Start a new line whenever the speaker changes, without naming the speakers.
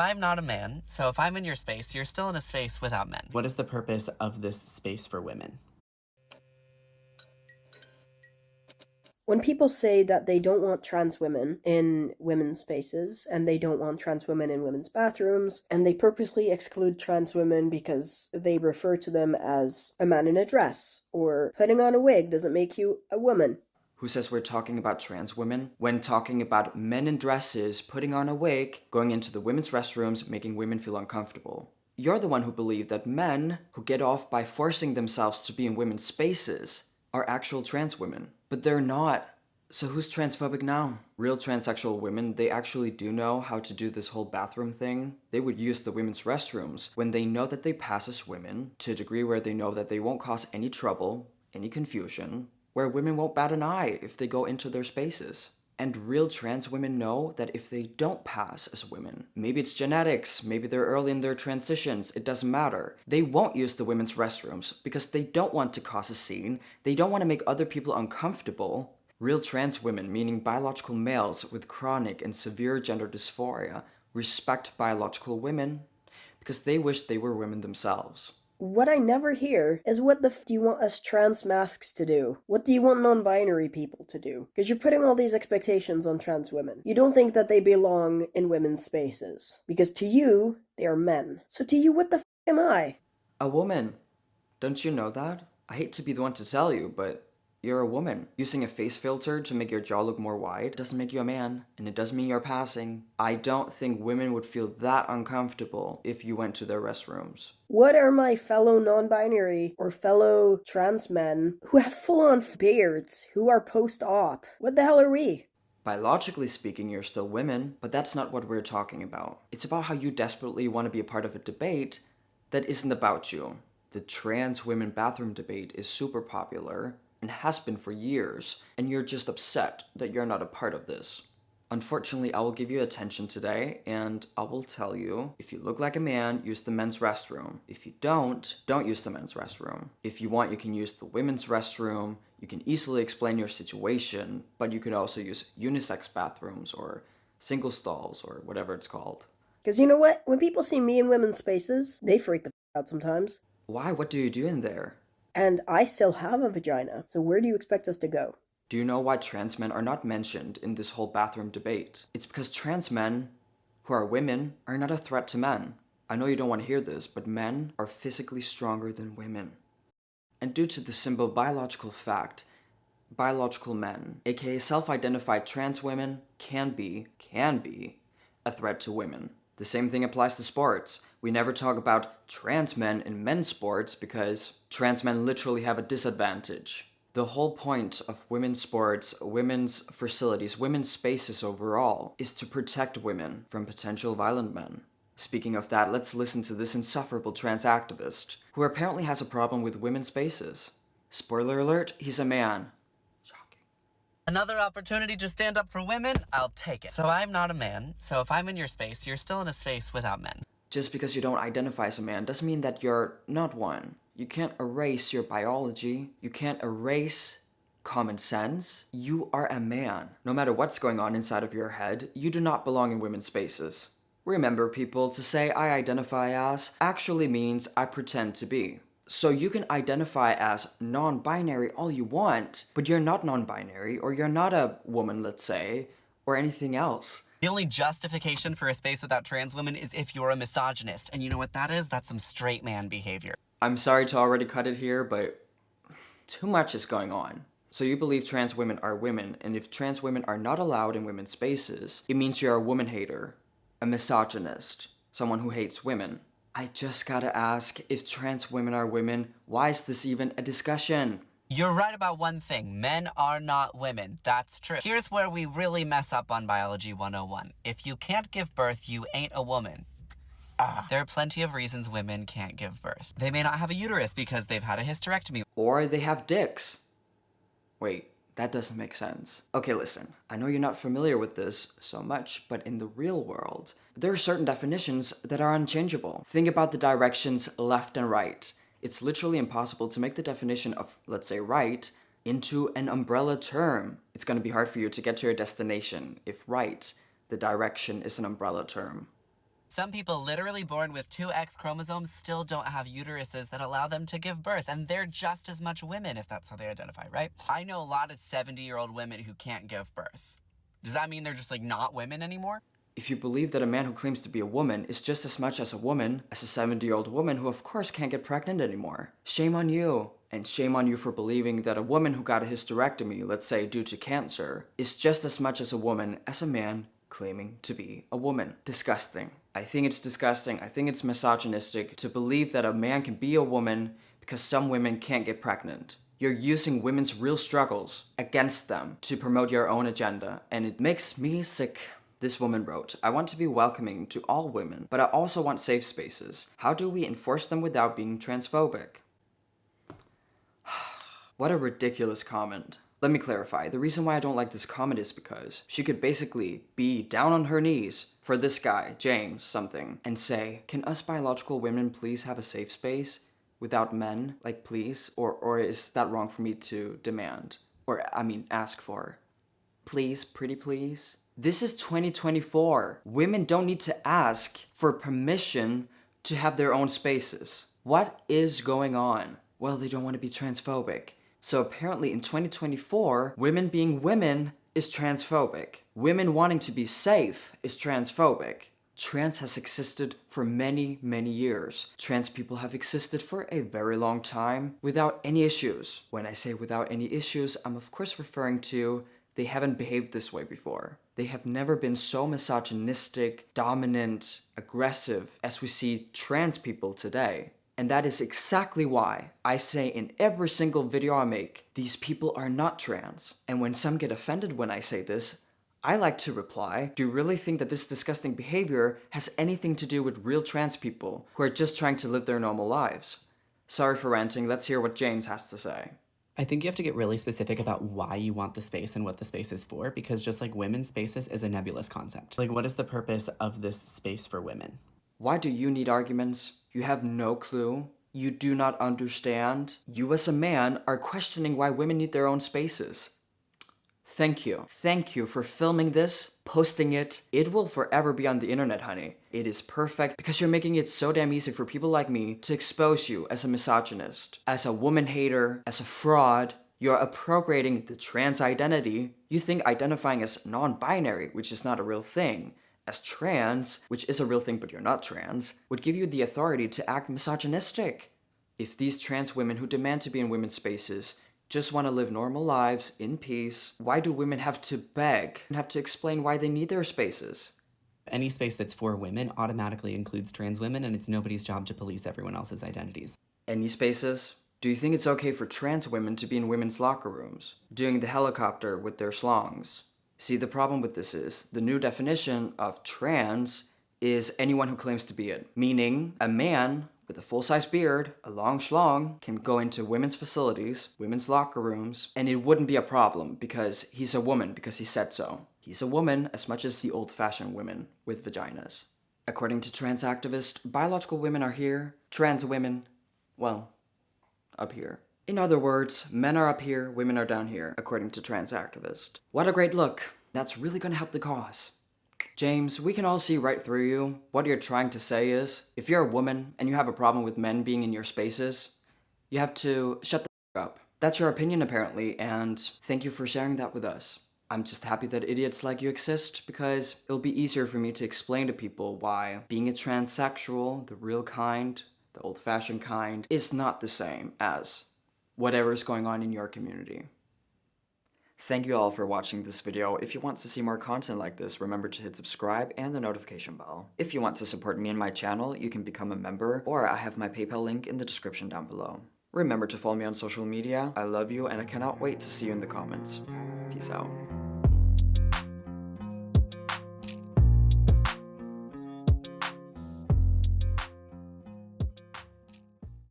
I'm not a man, so if I'm in your space, you're still in a space without men.
What is the purpose of this space for women?
When people say that they don't want trans women in women's spaces, and they don't want trans women in women's bathrooms, and they purposely exclude trans women because they refer to them as a man in a dress, or putting on a wig doesn't make you a woman.
Who says we're talking about trans women when talking about men in dresses, putting on a wig, going into the women's restrooms, making women feel uncomfortable? You're the one who believed that men who get off by forcing themselves to be in women's spaces are actual trans women. But they're not. So who's transphobic now? Real transsexual women, they actually do know how to do this whole bathroom thing. They would use the women's restrooms when they know that they pass as women, to a degree where they know that they won't cause any trouble, any confusion, where women won't bat an eye if they go into their spaces. And real trans women know that if they don't pass as women, maybe it's genetics, maybe they're early in their transitions, it doesn't matter. They won't use the women's restrooms because they don't want to cause a scene, they don't want to make other people uncomfortable. Real trans women, meaning biological males with chronic and severe gender dysphoria, respect biological women because they wish they were women themselves.
What I never hear is what the f do you want us trans masks to do? What do you want non-binary people to do? Because you're putting all these expectations on trans women. You don't think that they belong in women's spaces. Because to you, they are men. So to you, what the f am I?
A woman. Don't you know that? I hate to be the one to tell you, but you're a woman. Using a face filter to make your jaw look more wide doesn't make you a man, and it doesn't mean you're passing. I don't think women would feel that uncomfortable if you went to their restrooms.
What are my fellow non-binary or fellow trans men who have full-on beards, who are post-op? What the hell are we?
Biologically speaking, you're still women, but that's not what we're talking about. It's about how you desperately want to be a part of a debate that isn't about you. The trans women bathroom debate is super popular and has been for years, and you're just upset that you're not a part of this. Unfortunately, I will give you attention today, and I will tell you, if you look like a man, use the men's restroom. If you don't use the men's restroom. If you want, you can use the women's restroom. You can easily explain your situation, but you could also use unisex bathrooms or single stalls or whatever it's called.
Because you know what? When people see me in women's spaces, they freak the f out sometimes.
Why? What do you do in there?
And I still have a vagina, so where do you expect us to go?
Do you know why trans men are not mentioned in this whole bathroom debate? It's because trans men, who are women, are not a threat to men. I know you don't want to hear this, but men are physically stronger than women. And due to the simple biological fact, biological men, aka self-identified trans women, can be a threat to women. The same thing applies to sports. We never talk about trans men in men's sports because trans men literally have a disadvantage. The whole point of women's sports, women's facilities, women's spaces overall, is to protect women from potential violent men. Speaking of that, let's listen to this insufferable trans activist, who apparently has a problem with women's spaces. Spoiler alert, he's a man.
Another opportunity to stand up for women, I'll take it. So I'm not a man, so if I'm in your space, you're still in a space without men.
Just because you don't identify as a man doesn't mean that you're not one. You can't erase your biology. You can't erase common sense. You are a man. No matter what's going on inside of your head, you do not belong in women's spaces. Remember, people, to say I identify as actually means I pretend to be. So you can identify as non-binary all you want, but you're not non-binary, or you're not a woman, let's say, or anything else.
The only justification for a space without trans women is if you're a misogynist. And you know what that is? That's some straight man behavior.
I'm sorry to already cut it here, but too much is going on. So you believe trans women are women, and if trans women are not allowed in women's spaces, it means you're a woman hater, a misogynist, someone who hates women. I just gotta ask, if trans women are women, why is this even a discussion?
You're right about one thing. Men are not women. That's true. Here's where we really mess up on Biology 101. If you can't give birth, you ain't a woman. There are plenty of reasons women can't give birth. They may not have a uterus because they've had a hysterectomy.
Or they have dicks. Wait, that doesn't make sense. Okay, listen. I know you're not familiar with this so much, but in the real world, there are certain definitions that are unchangeable. Think about the directions left and right. It's literally impossible to make the definition of, let's say, right, into an umbrella term. It's going to be hard for you to get to your destination if right, the direction, is an umbrella term.
Some people literally born with 2 X chromosomes still don't have uteruses that allow them to give birth, and they're just as much women if that's how they identify, right? I know a lot of 70-year-old women who can't give birth. Does that mean they're just like not women anymore?
If you believe that a man who claims to be a woman is just as much as a woman as a 70-year-old woman who of course can't get pregnant anymore, shame on you. And shame on you for believing that a woman who got a hysterectomy, let's say due to cancer, is just as much as a woman as a man claiming to be a woman. Disgusting. I think it's disgusting. I think it's misogynistic to believe that a man can be a woman because some women can't get pregnant. You're using women's real struggles against them to promote your own agenda, and it makes me sick. This woman wrote, I want to be welcoming to all women, but I also want safe spaces. How do we enforce them without being transphobic? What a ridiculous comment. Let me clarify. The reason why I don't like this comment is because she could basically be down on her knees for this guy, James something, and say, can us biological women please have a safe space without men? Like, please? Or is that wrong for me to demand? Or, ask for? Please, pretty please? This is 2024. Women don't need to ask for permission to have their own spaces. What is going on? Well, they don't want to be transphobic. So apparently in 2024, women being women is transphobic. Women wanting to be safe is transphobic. Trans has existed for many, many years. Trans people have existed for a very long time without any issues. When I say without any issues, I'm of course referring to they haven't behaved this way before. They have never been so misogynistic, dominant, aggressive as we see trans people today. And that is exactly why I say in every single video I make, these people are not trans. And when some get offended when I say this, I like to reply, do you really think that this disgusting behavior has anything to do with real trans people who are just trying to live their normal lives? Sorry for ranting, let's hear what James has to say.
I think you have to get really specific about why you want the space and what the space is for, because just like women's spaces is a nebulous concept. Like, what is the purpose of this space for women?
Why do you need arguments? You have no clue. You do not understand. You as a man are questioning why women need their own spaces. Thank you. Thank you for filming this, posting it. It will forever be on the internet, honey. It is perfect because you're making it so damn easy for people like me to expose you as a misogynist, as a woman hater, as a fraud. You're appropriating the trans identity. You think identifying as non-binary, which is not a real thing, as trans, which is a real thing but you're not trans, would give you the authority to act misogynistic. If these trans women who demand to be in women's spaces just want to live normal lives in peace, why do women have to beg and have to explain why they need their spaces?
Any space that's for women automatically includes trans women, and it's nobody's job to police everyone else's identities.
Any spaces? Do you think it's okay for trans women to be in women's locker rooms, doing the helicopter with their schlongs? See, the problem with this is, the new definition of trans is anyone who claims to be it. Meaning, a man with a full-size beard, a long schlong, can go into women's facilities, women's locker rooms, and it wouldn't be a problem because he's a woman, because he said so. He's a woman as much as the old-fashioned women with vaginas. According to trans activists, biological women are here, trans women, well, up here. In other words, men are up here, women are down here, according to trans activists. What a great look. That's really gonna help the cause. James, we can all see right through you. What you're trying to say is, if you're a woman and you have a problem with men being in your spaces, you have to shut the up. That's your opinion apparently, and thank you for sharing that with us. I'm just happy that idiots like you exist, because it'll be easier for me to explain to people why being a transsexual, the real kind, the old-fashioned kind, is not the same as whatever is going on in your community. Thank you all for watching this video. If you want to see more content like this, remember to hit subscribe and the notification bell. If you want to support me and my channel, you can become a member, or I have my PayPal link in the description down below. Remember to follow me on social media. I love you and I cannot wait to see you in the comments. Peace out.